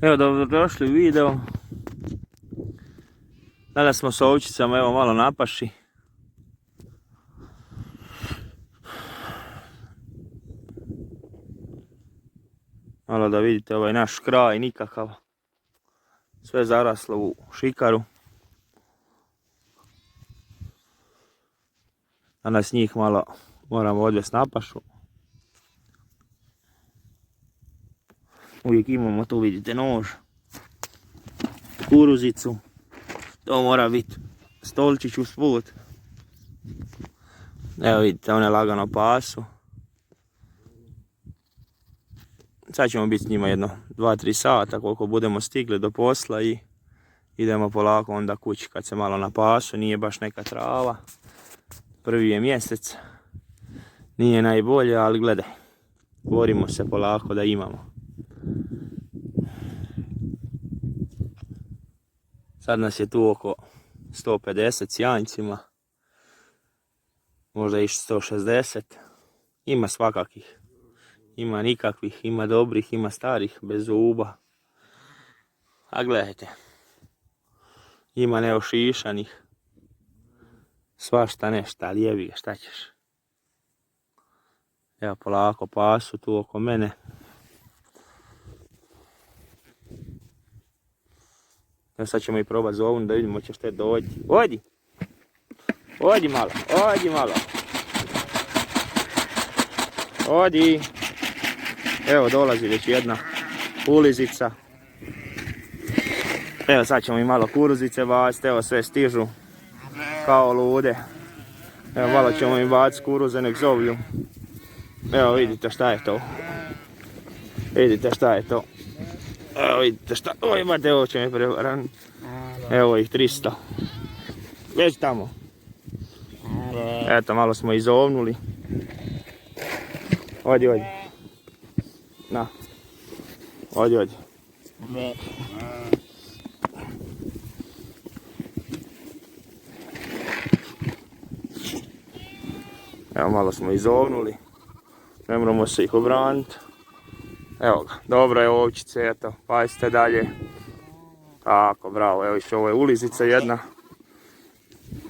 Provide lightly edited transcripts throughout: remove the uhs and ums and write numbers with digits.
Evo, dobrodošli u video. Danas smo s ovčicama, evo, malo na paši. Malo da vidite ovaj naš kraj, nikakav. Sve zaraslo u šikaru. Danas njih malo moramo odvesti na pašu. Uvijek imamo tu, vidite, nož, kukuruzicu. To mora biti stolčić uz put. Evo vidite, one lagano pasu. Sad ćemo biti s njima jedno 2-3 sata koliko budemo stigli do posla i idemo polako onda kući kad se malo napasu. Nije baš neka trava. Prvi je mjesec. Nije najbolje, ali gledaj. Borimo se polako da imamo. Sad nas je tu oko 150 s janjcima. Možda i 160. Ima svakakih. Ima nikakvih, ima dobrih, ima starih, bez zuba. A gledajte. Ima neošišanih. Svašta nešta, ali jebi ga, šta ćeš. Evo polako pasu tu oko mene. Evo sad ćemo i probati zovnu da vidimo ćeš te dođi. Odi! Odi malo, odi malo. Odi! Evo dolazi već jedna ulizica. Evo sad ćemo i malo kuruzice baciti, evo sve stižu kao lude. Evo malo ćemo im baciti kuruze, nek zovlju. Evo vidite šta je to. Vidite šta je to. Evo vidite šta, oj mate, ovo će mi prevaran. Evo ih 300. Već tamo. Eto, malo smo izovnuli. Odi, odi. Na. Odi, odi. Evo, malo smo izovnuli. Ne moramo se ih obraniti. Evo ga, dobro je ovčice, eto, pazite dalje. Tako, bravo, evo ovo je ulizica jedna.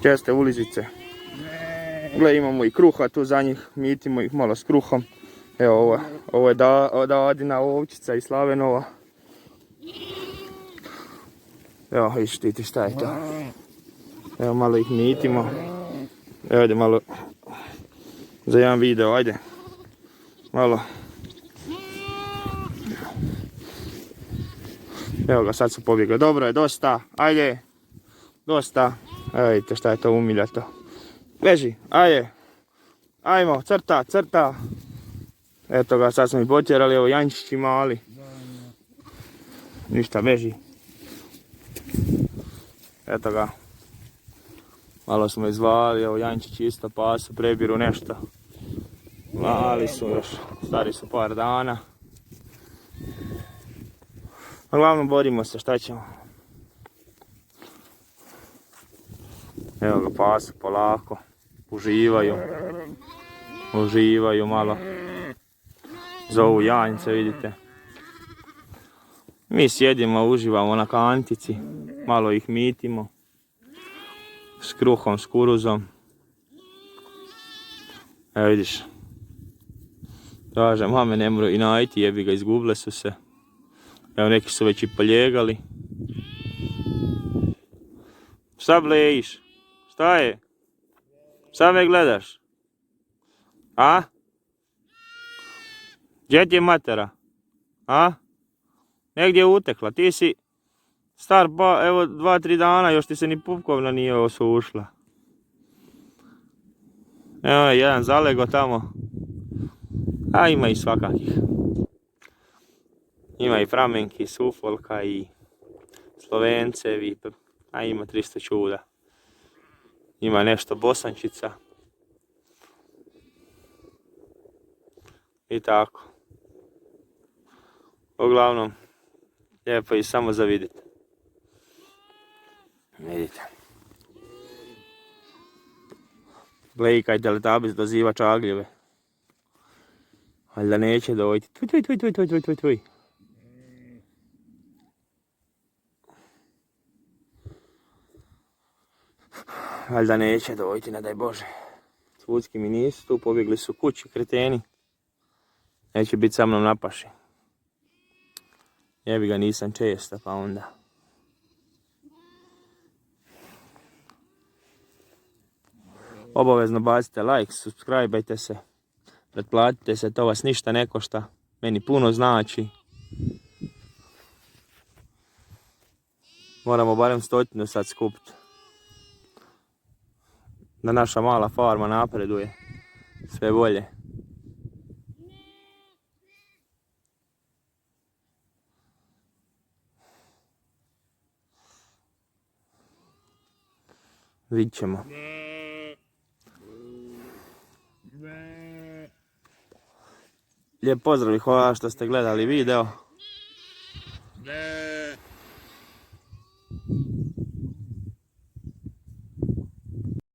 Česte ulizice. Gle, imamo i kruha tu za njih, mitimo ih malo s kruhom. Evo, ovo je Dadina ovčica i Slavenova. Evo, vidiš ti šta je to. Evo, malo ih mitimo. Evo, ajde malo za jedan video, ajde. Malo. Evo ga, sad su pobjegli. Dobro je, dosta, ajde. Dosta. Evo vidite šta je to umiljato. Beži, ajde. Ajmo, crta, crta. Eto ga, sad smo ih potjerali, evo janjčići mali. Ništa, beži. Eto ga. Malo smo izvali, evo janjčići isto pasu, prebiru nešto. Mali su još, stari su par dana. Uglavnom borimo se, šta ćemo. Evo ga, pasu polako. Uživaju. Uživaju malo. Zovu janjce, vidite. Mi sjedimo, uživamo na kantici. Malo ih mitimo. S kruhom, s kuruzom. Evo vidiš. Kaže, mame ne moraju i najti, jebi ga, izgubile su se. Evo neki su već i poljegali. Šta blejiš? Šta je? Šta me gledaš? A? Gdje ti je matera? A? Negdje je utekla. Ti si star pa evo 2-3 dana, još ti se ni pupkovna nije osušla. Evo je jedan zalego tamo. A ima i svakakih. Ima i framenki, sufolka i slovencevi. A ima 300 čuda. Ima nešto bosančica. I tako. Uglavnom, lijepo je samo za vidjeti. Vidite. Glejka i Teletubbies doziva čagljeve. Ali da neće doći. Tuj. Valjda neće dojti, ne daj Bože. Cvucki mi nisu tu, pobjegli su kući, kreteni. Neće biti sa mnom na paši. Jebi ga, nisam često, pa onda. Obavezno bacite like, subscribeajte se, pretplatite se, to vas ništa ne košta, meni puno znači. Moramo barem 100 sad skupiti. Da naša mala farma napreduje sve bolje. Vidit ćemo. Lijep pozdrav i hvala što ste gledali video.